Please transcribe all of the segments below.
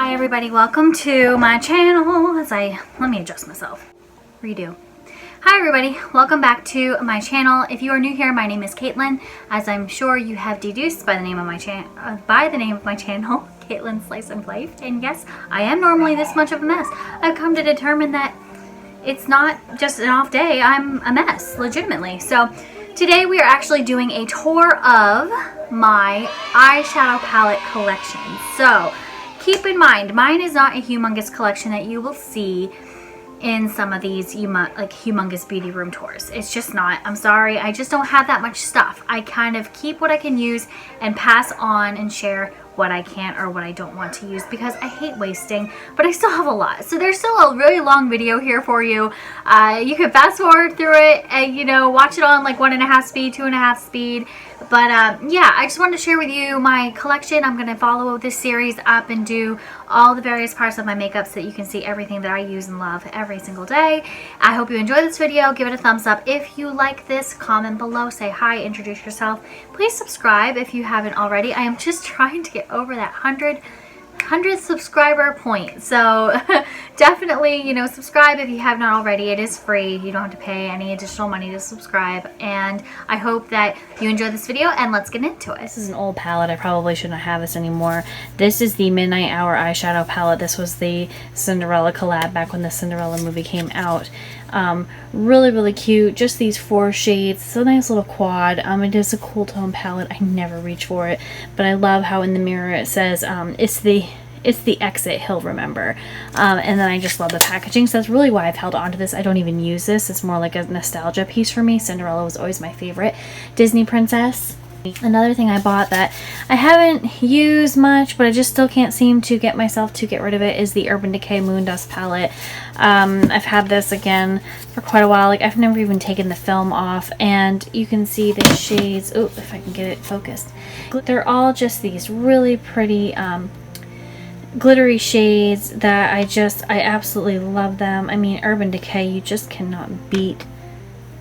Hi everybody, welcome to my channel. Let me adjust myself. Redo. Hi everybody, welcome back to my channel. If you are new here, my name is Caitlin, as I'm sure you have deduced by the name of my channel, Caitlin Slice and Life. And yes, I am normally this much of a mess. I've come to determine that it's not just an off day, I'm a mess, legitimately. So today we are actually doing a tour of my eyeshadow palette collection. So keep in mind, mine is not a humongous collection that you will see in some of these humongous beauty room tours. It's just not. I'm sorry, I just don't have that much stuff. I kind of keep what I can use and pass on and share what I can't or what I don't want to use because I hate wasting, but I still have a lot. So there's still a really long video here for you. You can fast forward through it and, you know, watch it on like 1.5 speed, 2.5 speed. But yeah, I just wanted to share with you my collection. I'm going to follow this series up and do all the various parts of my makeup so that you can see everything that I use and love every single day. I hope you enjoy this video. Give it a thumbs up if you like this. Comment below, say hi, introduce yourself. Please subscribe if you haven't already. I am just trying to get over that 100 subscriber point, so definitely, you know, subscribe if you have not already. It is free. You don't have to pay any additional money to subscribe, and I hope that you enjoy this video, and let's get into it. This is an old palette. I probably shouldn't have this anymore. This is the Midnight Hour eyeshadow palette. This was the Cinderella collab back when the Cinderella movie came out. Really cute. Just these 4 shades. It's a nice little quad. It is a cool tone palette. I never reach for it, but I love how in the mirror it says it's the exit he'll remember. And then I just love the packaging, so that's really why I've held on to this. I don't even use this. It's more like a nostalgia piece for me. Cinderella was always my favorite Disney princess. Another thing I bought that I haven't used much, but I just still can't seem to get myself to get rid of it, is the Urban Decay Moondust palette. I've had this again for quite a while. Like, I've never even taken the film off, and you can see the shades. Oh, if I can get it focused. They're all just these really pretty glittery shades that I absolutely love them. I mean, Urban Decay, you just cannot beat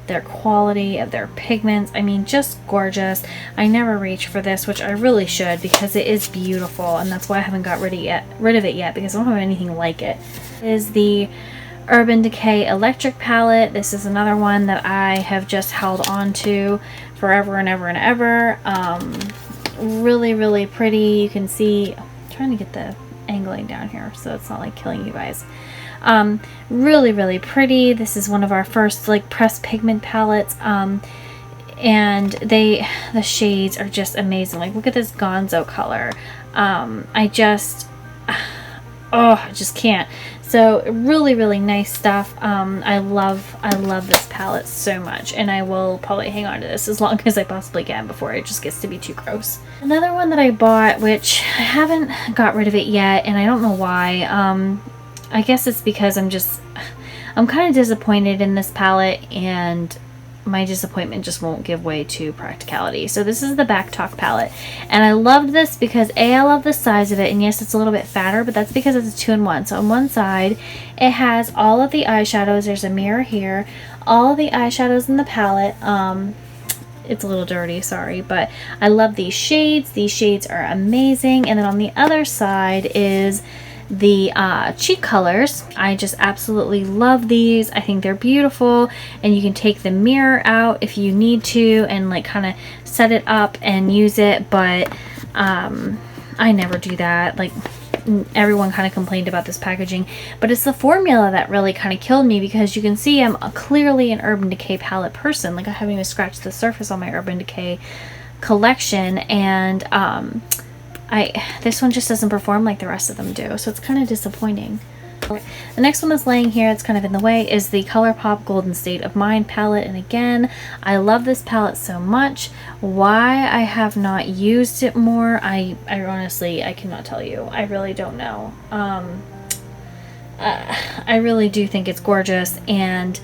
their quality of their pigments. I mean, just gorgeous. I never reach for this, which I really should because it is beautiful, and that's why I haven't got rid of it yet, because I don't have anything like it. This is the Urban Decay Electric palette. This is another one that I have just held on to forever and ever and ever. Really pretty. You can see, I'm trying to get the angling down here so it's not like killing you guys. Really pretty. This is one of our first like pressed pigment palettes, and the shades are just amazing. Like, look at this Gonzo color. I just can't. So really nice stuff. I love this palette so much, and I will probably hang on to this as long as I possibly can before it just gets to be too gross. Another one that I bought, which I haven't got rid of it yet, and I don't know why. I guess it's because I'm kind of disappointed in this palette, and my disappointment just won't give way to practicality. So this is the Back Talk palette, and I loved this because I love the size of it, and yes, it's a little bit fatter, but that's because it's a 2-in-1. So on one side it has all of the eyeshadows. There's a mirror here, all of the eyeshadows in the palette. It's a little dirty, sorry, but I love these shades. These shades are amazing. And then on the other side is the cheek colors. I just absolutely love these. I think they're beautiful, and you can take the mirror out if you need to and like kind of set it up and use it, but I never do that. Like, everyone kind of complained about this packaging, but it's the formula that really kind of killed me, because you can see I'm clearly an Urban Decay palette person. Like, I haven't even scratched the surface on my Urban Decay collection, and this one just doesn't perform like the rest of them do, so it's kind of disappointing. The next one that's laying here, it's kind of in the way, is the ColourPop Golden State of Mind palette, and again, I love this palette so much. Why I have not used it more, I honestly, I cannot tell you. I really don't know. I really do think it's gorgeous, and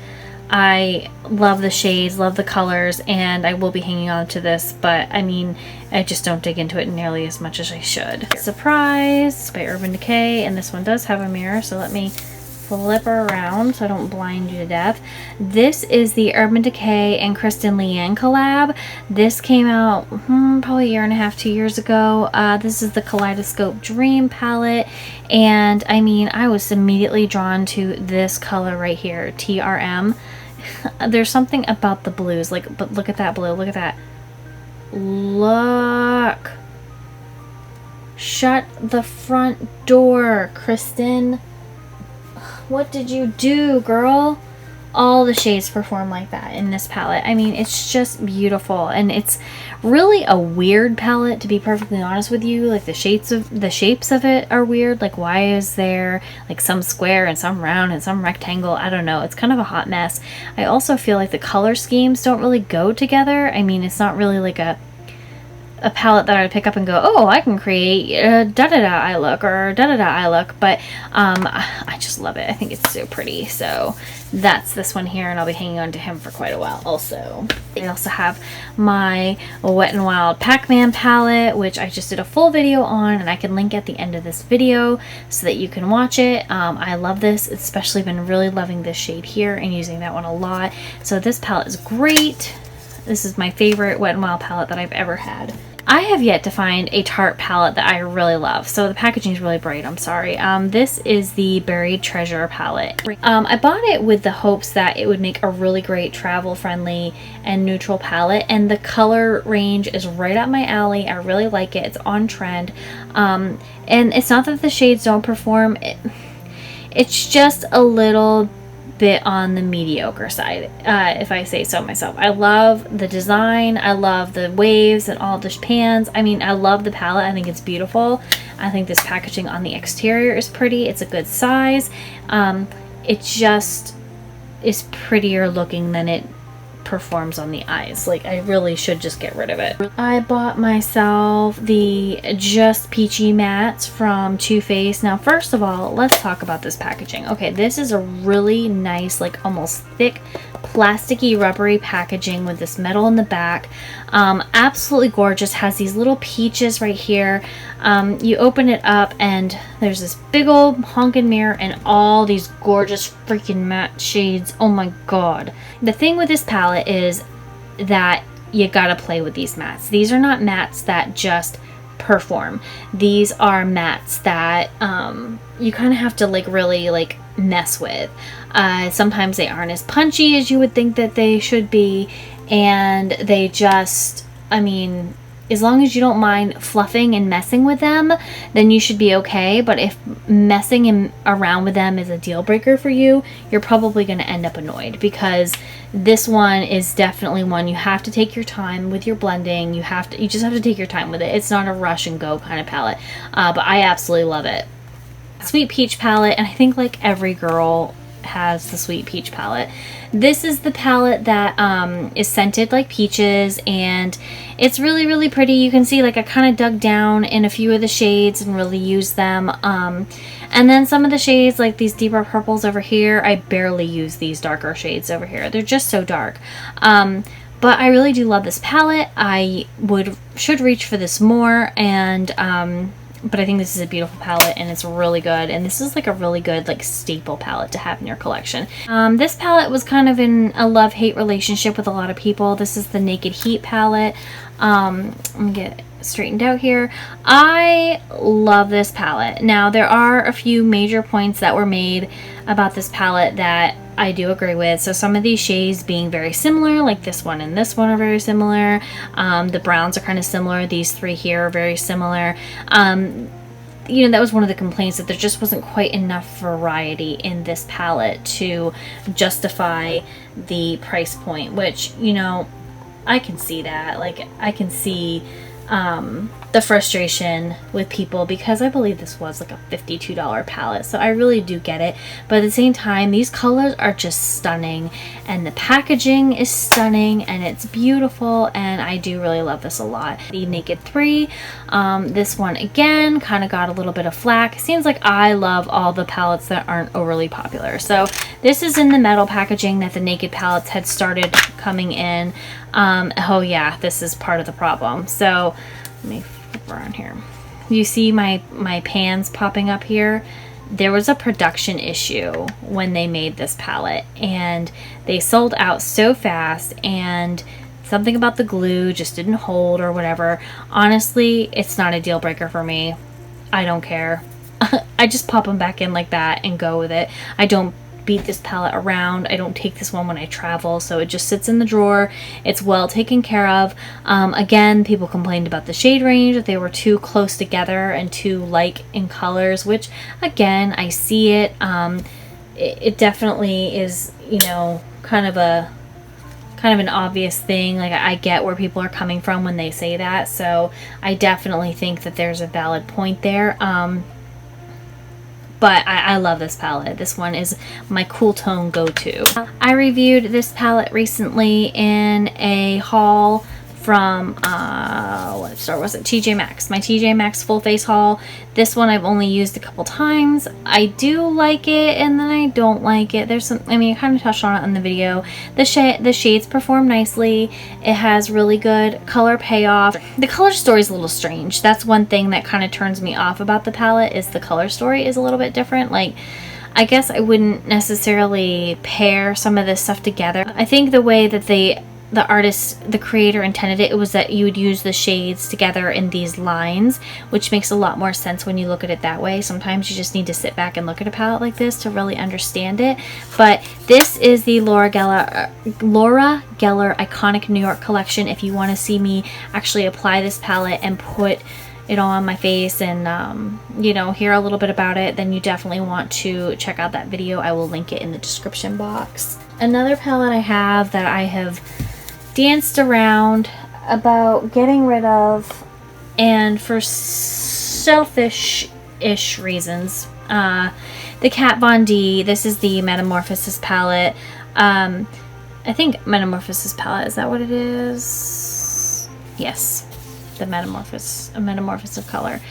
I love the shades, love the colors, and I will be hanging on to this, but I mean, I just don't dig into it nearly as much as I should. Surprise by Urban Decay, and this one does have a mirror, so let me flip her around so I don't blind you to death. This is the Urban Decay and Kristen Leanne collab. This came out probably a year and a half, 2 years ago. This is the Kaleidoscope Dream palette, and I mean, I was immediately drawn to this color right here, TRM. There's something about the blues, like, but look at that blue, look at that. Look. Shut the front door, Kristen. What did you do, girl? All the shades perform like that in this palette. I mean, it's just beautiful, and it's really a weird palette, to be perfectly honest with you. Like the shapes of it are weird. Like, why is there like some square and some round and some rectangle? I don't know. It's kind of a hot mess. I also feel like the color schemes don't really go together. I mean, it's not really like a palette that I would pick up and go, oh, I can create a da-da-da eye look or da-da-da eye look, but I just love it. I think it's so pretty. So that's this one here, and I'll be hanging on to him for quite a while also. I also have my Wet n Wild Pac-Man palette, which I just did a full video on, and I can link at the end of this video so that you can watch it. I love this, especially been really loving this shade here and using that one a lot. So this palette is great. This is my favorite Wet n Wild palette that I've ever had. I have yet to find a Tarte palette that I really love. So the packaging is really bright, I'm sorry. This is the Buried Treasure palette. I bought it with the hopes that it would make a really great travel friendly and neutral palette, and the color range is right up my alley. I really like it. It's on trend. And it's not that the shades don't perform. It's just a little bit on the mediocre side, if I say so myself. I love the design, I love the waves and all the pans. I mean, I love the palette. I think it's beautiful. I think this packaging on the exterior is pretty. It's a good size. It just is prettier looking than it performs on the eyes. Like, I really should just get rid of it. I bought myself the Just Peachy Mattes from Too Faced. Now, first of all, let's talk about this packaging. Okay, this is a really nice, like almost thick, plasticky, rubbery packaging with this metal in the back. Absolutely gorgeous. Has these little peaches right here. You open it up and there's this big old honkin' mirror and all these gorgeous freaking matte shades. Oh my god. The thing with this palette is that you gotta play with these mattes. These are not mattes that just perform. These are mattes that you kind of have to like really like mess with. Sometimes they aren't as punchy as you would think that they should be, and they just, I mean, as long as you don't mind fluffing and messing with them, then you should be okay. But if messing around with them is a deal breaker for you, you're probably going to end up annoyed, because this one is definitely one you have to take your time with your blending. You just have to take your time with it. It's not a rush and go kind of palette, but I absolutely love it. Sweet Peach palette, and I think like every girl has the Sweet Peach palette. This is the palette that is scented like peaches, and it's really, really pretty. You can see like I kind of dug down in a few of the shades and really used them. And then some of the shades, like these deeper purples over here, I barely use these darker shades over here. They're just so dark. But I really do love this palette. I should reach for this more, and but I think this is a beautiful palette and it's really good. And this is like a really good like staple palette to have in your collection. This palette was kind of in a love-hate relationship with a lot of people. This is the Naked Heat palette. Let me get it straightened out here. I love this palette. Now, there are a few major points that were made about this palette that I do agree with. So some of these shades being very similar, like this one and this one are very similar. The browns are kind of similar. These three here are very similar. You know, that was one of the complaints, that there just wasn't quite enough variety in this palette to justify the price point, which, you know, I can see that. Like, I can see the frustration with people, because I believe this was like a $52 palette, so I really do get it. But at the same time, these colors are just stunning, and the packaging is stunning, and it's beautiful, and I do really love this a lot. The Naked 3, this one again kind of got a little bit of flack. It seems like I love all the palettes that aren't overly popular. So this is in the metal packaging that the Naked palettes had started coming in. Oh yeah, this is part of the problem. So let me flip around here. You see my pans popping up here? there was a production issue when they made this palette, and they sold out so fast, and something about the glue just didn't hold or whatever. Honestly, it's not a deal breaker for me. I don't care. I just pop them back in like that and go with it. I don't beat this palette around. I don't take this one when I travel, so it just sits in the drawer. It's well taken care of. Again, people complained about the shade range, that they were too close together and too like in colors, which again, I see it. It definitely is, you know, kind of an obvious thing. Like, I get where people are coming from when they say that, so I definitely think that there's a valid point there. But I love this palette. This one is my cool tone go-to. I reviewed this palette recently in a haul from, what store was it? TJ Maxx. My TJ Maxx full face haul. This one I've only used a couple times. I do like it, and then I don't like it. There's some, I mean, I kind of touched on it in the video. The shades perform nicely. It has really good color payoff. The color story is a little strange. That's one thing that kind of turns me off about the palette, is the color story is a little bit different. Like, I guess I wouldn't necessarily pair some of this stuff together. I think the way that the artist, the creator intended it was that you would use the shades together in these lines, which makes a lot more sense when you look at it that way. Sometimes you just need to sit back and look at a palette like this to really understand it. But this is the Laura Geller Iconic New York collection. If you want to see me actually apply this palette and put it on my face and you know, hear a little bit about it, then you definitely want to check out that video. I will link it in the description box. Another palette I have that I have danced around about getting rid of, and for selfish-ish reasons, the Kat Von D. This is the Metamorphosis palette. I think Metamorphosis palette, is that what it is? Yes, the Metamorphosis of color.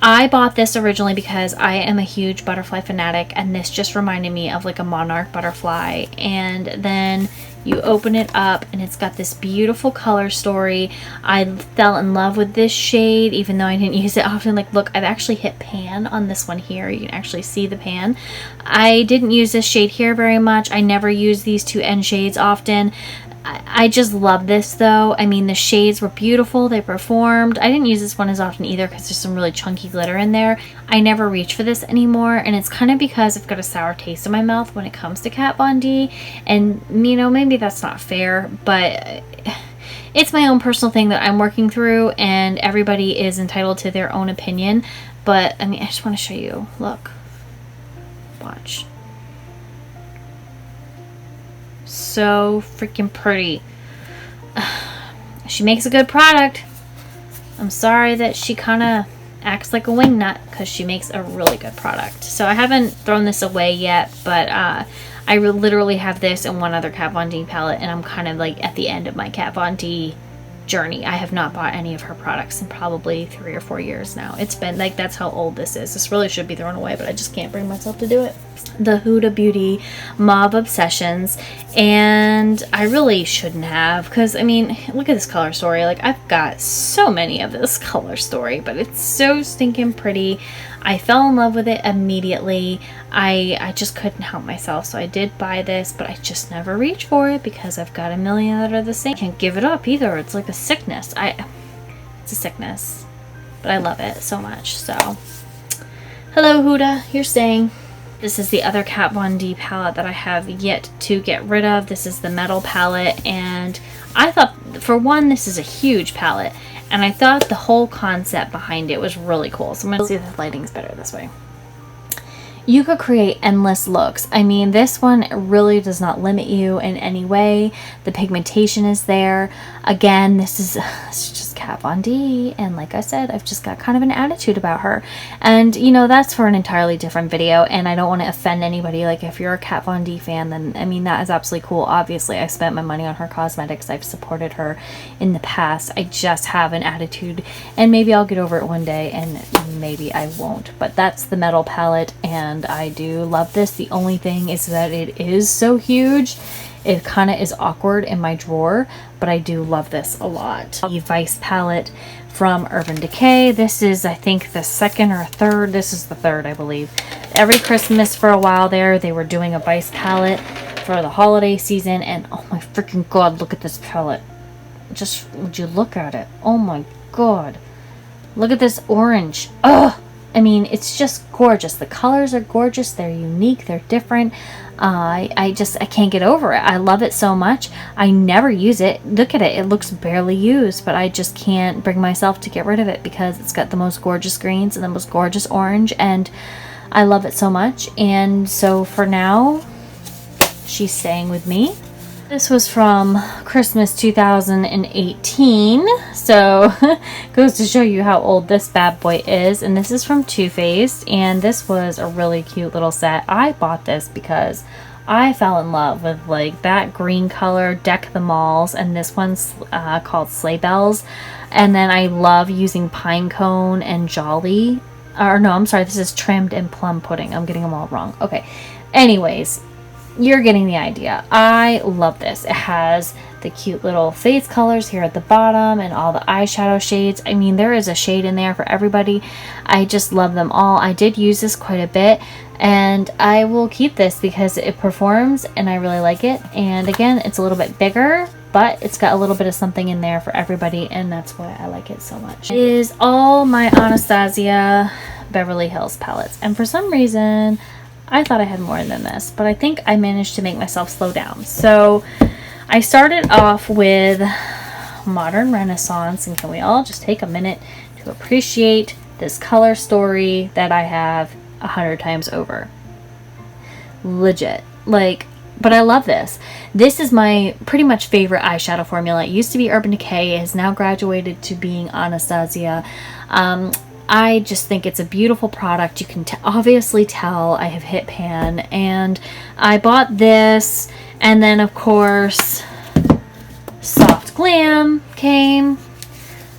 I bought this originally because I am a huge butterfly fanatic, and this just reminded me of like a monarch butterfly. And then you open it up and it's got this beautiful color story. I fell in love with this shade even though I didn't use it often. Like, look, I've actually hit pan on this one here. You can actually see the pan. I didn't use this shade here very much. I never use these two end shades often. I just love this though. I mean, the shades were beautiful. They performed. I didn't use this one as often either because there's some really chunky glitter in there. I never reach for this anymore, and it's kind of because I've got a sour taste in my mouth when it comes to Kat Von D. And, you know, maybe that's not fair, but it's my own personal thing that I'm working through, and everybody is entitled to their own opinion. But, I mean, I just want to show you. Look. Watch. So freaking pretty. She makes a good product. I'm sorry that she kind of acts like a wingnut, because she makes a really good product. So I haven't thrown this away yet, but I literally have this and one other Kat Von D palette, and I'm kind of like at the end of my Kat Von D journey. I have not bought any of her products in probably 3 or 4 years now. It's been like, that's how old this is. This really should be thrown away, but I just can't bring myself to do it. The Huda Beauty Mauve Obsessions, and I really shouldn't have, because I mean, look at this color story. Like, I've got so many of this color story, but it's so stinking pretty. I fell in love with it immediately. I just couldn't help myself, so I did buy this, but I just never reach for it because I've got a million that are the same. I can't give it up either. It's like a sickness. It's a sickness, but I love it so much. So hello Huda, you're staying. This is the other Kat Von D palette that I have yet to get rid of. This is the Metal palette, and I thought, for one, this is a huge palette, and I thought the whole concept behind it was really cool. So I'm going to see if the lighting's better this way. You could create endless looks. I mean, this one really does not limit you in any way. The pigmentation is there. Again, this is just Kat Von D, and like I said, I've just got kind of an attitude about her. And, you know, that's for an entirely different video, and I don't want to offend anybody. Like, if you're a Kat Von D fan, then, I mean, that is absolutely cool. Obviously, I've spent my money on her cosmetics. I've supported her in the past. I just have an attitude, and maybe I'll get over it one day, and maybe I won't. But that's the Metal palette, and I do love this. The only thing is that it is so huge. it kind of is awkward in my drawer, but I do love this a lot. The Vice palette from Urban Decay. This is, I think, the second or third. This is the third, I believe. Every Christmas for a while there, they were doing a Vice palette for the holiday season, and oh my freaking god, look at this palette. Just, would you look at it? Oh my god. Look at this orange. Ugh! I mean, it's just gorgeous. The colors are gorgeous. They're unique. They're different. I can't get over it. I love it so much. I never use it. Look at it. It looks barely used, but I just can't bring myself to get rid of it because it's got the most gorgeous greens and the most gorgeous orange, and I love it so much. And so for now, she's staying with me. This was from Christmas 2018, so goes to show you how old this bad boy is. And this is from Too Faced, and this was a really cute little set. I bought this because I fell in love with like that green color, Deck the Malls, and this one's called Sleigh Bells. And then I love using Pine Cone and Jolly, or no, I'm sorry, this is Trimmed and Plum Pudding. I'm getting them all wrong. Okay, anyways, you're getting the idea. I love this. It has the cute little face colors here at the bottom and all the eyeshadow shades. I mean, there is a shade in there for everybody. I just love them all. I did use this quite a bit, and I will keep this because it performs and I really like it. And again, it's a little bit bigger, but it's got a little bit of something in there for everybody, and that's why I like it so much. It is all my Anastasia Beverly Hills palettes, and for some reason I thought I had more than this, but I think I managed to make myself slow down. So I started off with Modern Renaissance, and can we all just take a minute to appreciate this color story that I have 100 times over. Legit. Like, but I love this. This is my pretty much favorite eyeshadow formula. It used to be Urban Decay. It has now graduated to being Anastasia. I just think it's a beautiful product. You can obviously tell I have hit pan, and I bought this, and then of course Soft Glam came,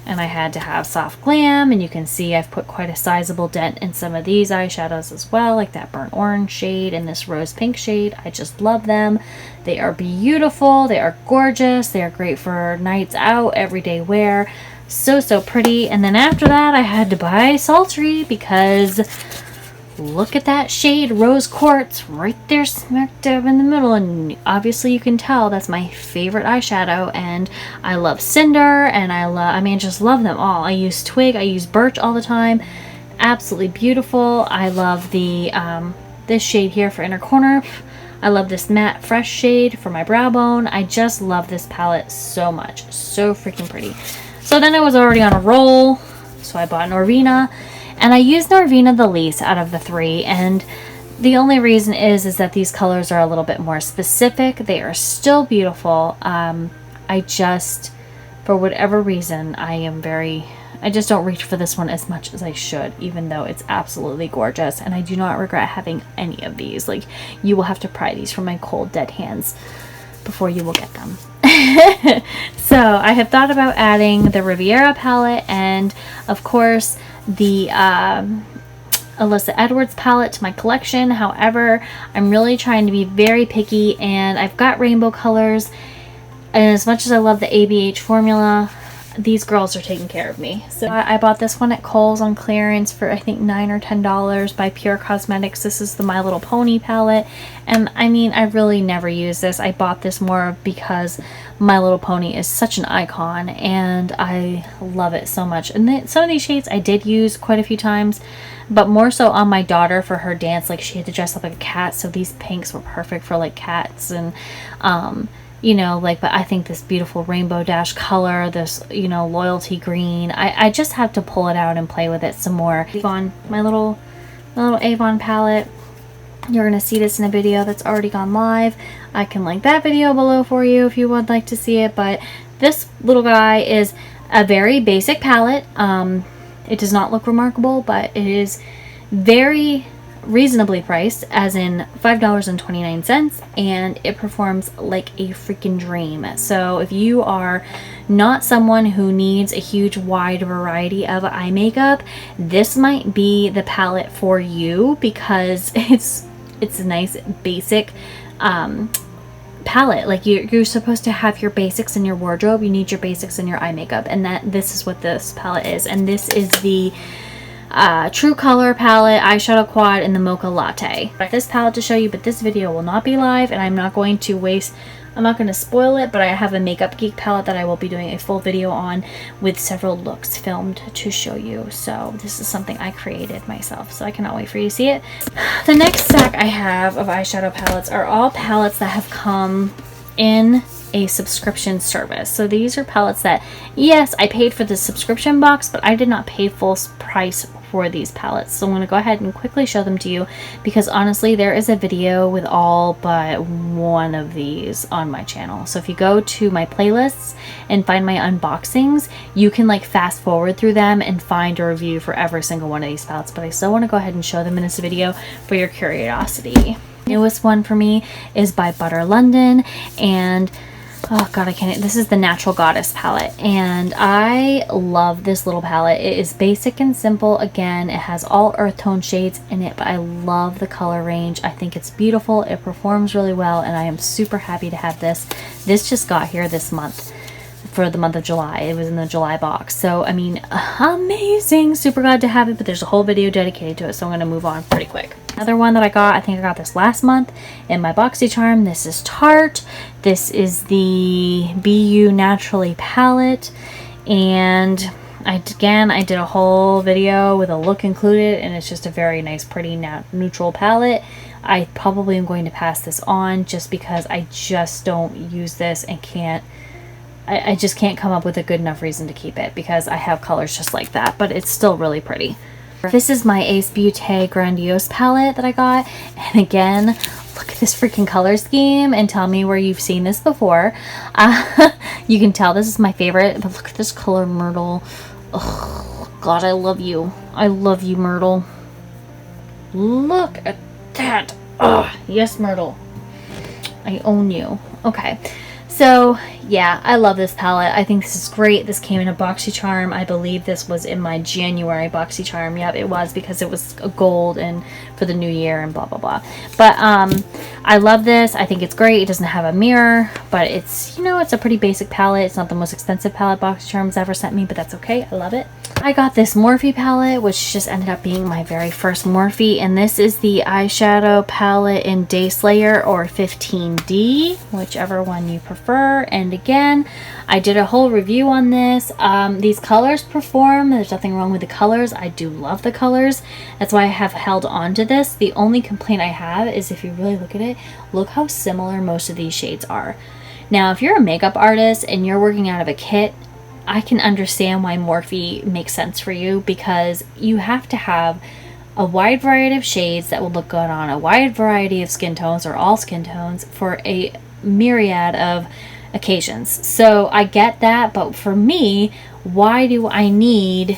and I had to have Soft Glam, and you can see I've put quite a sizable dent in some of these eyeshadows as well, like that burnt orange shade and this rose pink shade. I just love them. They are beautiful. They are gorgeous. They are great for nights out, everyday wear. So pretty. And then after that, I had to buy Sultry because look at that shade, Rose Quartz, right there smack dab in the middle. And obviously you can tell that's my favorite eyeshadow. And I love Cinder, and I mean, just love them all. I use Twig, I use Birch all the time. Absolutely beautiful. I love the this shade here for inner corner. I love this matte fresh shade for my brow bone. I just love this palette so much. So freaking pretty. So then I was already on a roll, so I bought Norvina, and I used Norvina the least out of the three, and the only reason is that these colors are a little bit more specific. They are still beautiful. I just, for whatever reason, I just don't reach for this one as much as I should, even though it's absolutely gorgeous, and I do not regret having any of these. Like, you will have to pry these from my cold, dead hands before you will get them. So I have thought about adding the Riviera palette, and of course the Alyssa Edwards palette to my collection. However, I'm really trying to be very picky, and I've got rainbow colors, and as much as I love the ABH formula, these girls are taking care of me. So I bought this one at Kohl's on clearance for I think $9 or $10 by Pure Cosmetics. This is the My Little Pony palette, and I mean, I really never use this. I bought this more because My Little Pony is such an icon, and I love it so much. And some of these shades I did use quite a few times, but more so on my daughter for her dance. Like, she had to dress up like a cat, so these pinks were perfect for like cats, and you know, like, but I think this beautiful rainbow dash color, this, you know, loyalty green, I just have to pull it out and play with it some more. Avon, my little Avon palette. You're gonna see this in a video that's already gone live. I can link that video below for you if you would like to see it. But this little guy is a very basic palette. It does not look remarkable, but it is very reasonably priced, as in $5.29, and it performs like a freaking dream. So if you are not someone who needs a huge wide variety of eye makeup, this might be the palette for you, because it's a nice basic palette. Like you're supposed to have your basics in your wardrobe. You need your basics in your eye makeup, and this is what this palette is. And this is the True Color palette, eyeshadow quad, and the mocha latte. I have this palette to show you, but this video will not be live, and I'm not going to spoil it, but I have a Makeup Geek palette that I will be doing a full video on with several looks filmed to show you. So this is something I created myself, so I cannot wait for you to see it. The next stack I have of eyeshadow palettes are all palettes that have come in a subscription service. So these are palettes that, yes, I paid for the subscription box, but I did not pay full price for these palettes. So I'm going to go ahead and quickly show them to you, because honestly there is a video with all but one of these on my channel. So if you go to my playlists and find my unboxings, you can like fast forward through them and find a review for every single one of these palettes, but I still want to go ahead and show them in this video for your curiosity. Newest one for me is by Butter London, and oh god, I can't. This is the Natural Goddess palette, and I love this little palette. It is basic and simple. Again, it has all earth tone shades in it, but I love the color range. I think it's beautiful. It performs really well, and I am super happy to have this. This just got here this month for the month of July. It was in the July box. So, I mean, amazing. Super glad to have it, but there's a whole video dedicated to it, so I'm going to move on pretty quick. Another one that I got, I think I got this last month in my BoxyCharm. This is Tarte. This is the BU Naturally palette, and I did a whole video with a look included, and it's just a very nice, pretty neutral palette. I probably am going to pass this on just because I just don't use this and I just can't come up with a good enough reason to keep it, because I have colors just like that, but it's still really pretty. This is my Ace Beauté Grandiose palette that I got, and again, look at this freaking color scheme and tell me where you've seen this before. You can tell this is my favorite, but look at this color, Myrtle. Oh god, I love you. I love you, Myrtle. Look at that. Oh, yes, Myrtle. I own you. Okay. So yeah, I love this palette. I think this is great. This came in a BoxyCharm. I believe this was in my January BoxyCharm. Yep, it was, because it was a gold and for the new year and blah blah blah. But I love this. I think it's great. It doesn't have a mirror, but it's, you know, it's a pretty basic palette. It's not the most expensive palette BoxyCharm's ever sent me, but that's okay. I love it. I got this Morphe palette, which just ended up being my very first Morphe, and this is the eyeshadow palette in Day Slayer or 15D, whichever one you prefer. And again, I did a whole review on this. These colors perform. There's nothing wrong with the colors. I do love the colors. That's why I have held on to this. The only complaint I have is, if you really look at it, look how similar most of these shades are. Now, if you're a makeup artist and you're working out of a kit, I can understand why Morphe makes sense for you, because you have to have a wide variety of shades that will look good on a wide variety of skin tones, or all skin tones, for a myriad of occasions. So I get that, but for me, why do I need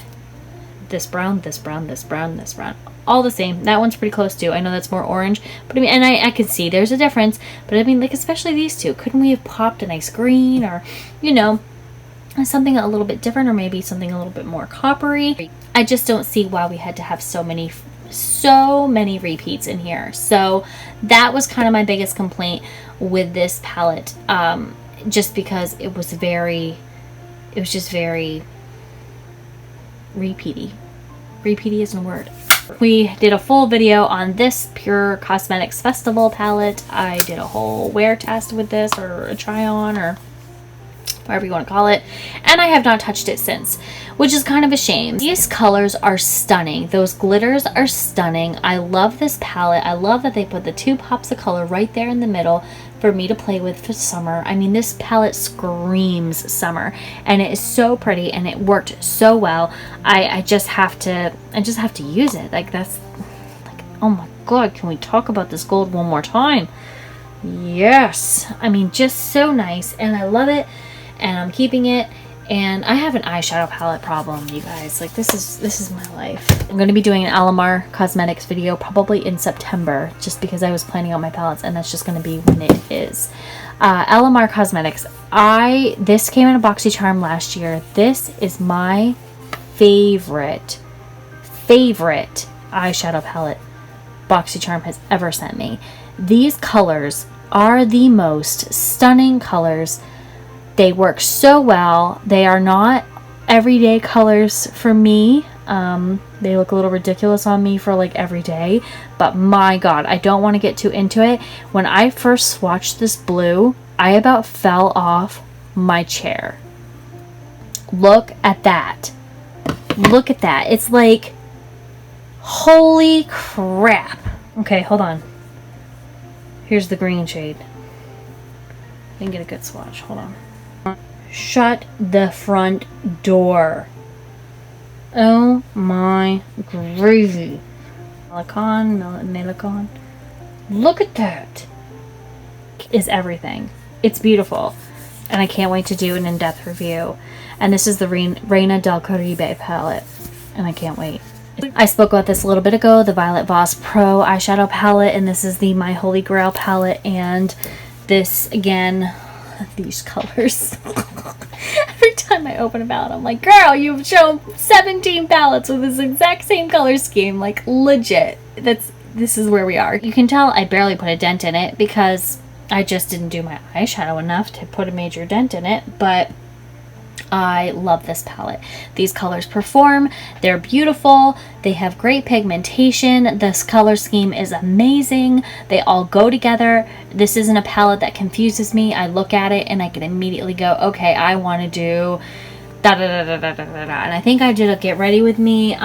this brown, this brown, this brown, this brown? All the same. That one's pretty close too. I know that's more orange, but I mean, and I can see there's a difference, but I mean, like, especially these two, couldn't we have popped a nice green, or, you know, something a little bit different, or maybe something a little bit more coppery? I just don't see why we had to have so many repeats in here. So that was kind of my biggest complaint with this palette, just because it was just very repeaty. Repeaty isn't a word. We did a full video on this Pure Cosmetics Festival palette. I did a whole wear test with this, or a try on, or whatever you want to call it, and I have not touched it since, which is kind of a shame. These colors are stunning. Those glitters are stunning. I love this palette. I love that they put the two pops of color right there in the middle for me to play with for summer. I mean, this palette screams summer, and it is so pretty, and it worked so well. I just have to use it. Like, that's like, oh my god, can we talk about this gold one more time? Yes. I mean, just so nice, and I love it. And I'm keeping it, and I have an eyeshadow palette problem, you guys. Like, this is my life. I'm going to be doing an Alamar Cosmetics video probably in September, just because I was planning out my palettes, and that's just going to be when it is. Alamar Cosmetics. This came in a BoxyCharm last year. This is my favorite eyeshadow palette BoxyCharm has ever sent me. These colors are the most stunning colors. They work so well. They are not everyday colors for me. They look a little ridiculous on me for like every day, but my God, I don't want to get too into it. When I first swatched this blue, I about fell off my chair. Look at that. Look at that. It's like, holy crap. Okay, hold on. Here's the green shade. I can get a good swatch. Hold on. Shut the front door. Oh my gravy. Melicon. Look at that. Is everything. It's beautiful. And I can't wait to do an in-depth review. And this is the Reina del Caribe palette. And I can't wait. I spoke about this a little bit ago, the Violet Voss Pro eyeshadow palette. And this is the My Holy Grail palette. And this, again, these colors. Every time I open a palette, I'm like, girl, you've shown 17 palettes with this exact same color scheme. Like, legit. This is where we are. You can tell I barely put a dent in it because I just didn't do my eyeshadow enough to put a major dent in it. But I love this palette. These colors perform. They're beautiful. They have great pigmentation. This color scheme is amazing. They all go together. This isn't a palette that confuses me. I look at it and I can immediately go, okay, I want to do da da da da da da da. And I think I did a Get Ready With Me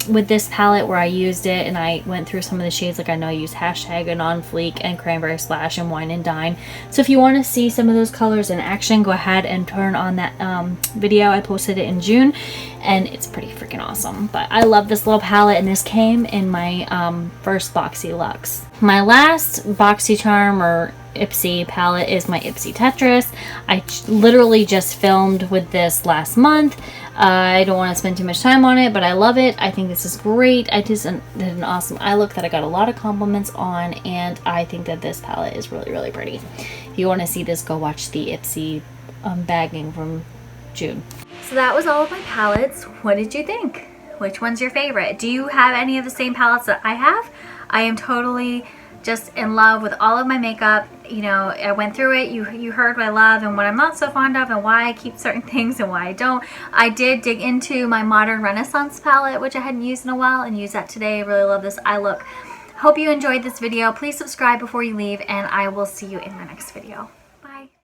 with this palette where I used it and I went through some of the shades. Like I know I used Hashtag and On Fleek and Cranberry Splash and Wine and Dine. So if you want to see some of those colors in action, go ahead and turn on that video. I posted it in June and it's pretty freaking awesome. But I love this little palette and this came in my first Boxy Luxe. My last BoxyCharm or Ipsy palette is my Ipsy Tetris. I literally just filmed with this last month. I don't want to spend too much time on it, but I love it. I think this is great. I just did an awesome eye look that I got a lot of compliments on, and I think that this palette is really, really pretty. If you want to see this, go watch the Ipsy bagging from June. So that was all of my palettes. What did you think? Which one's your favorite? Do you have any of the same palettes that I have? I am totally just in love with all of my makeup. You know, I went through it. You heard what I love and what I'm not so fond of and why I keep certain things and why I don't. I did dig into my Modern Renaissance palette, which I hadn't used in a while, and use that today. I really love this eye look. Hope you enjoyed this video. Please subscribe before you leave, and I will see you in my next video.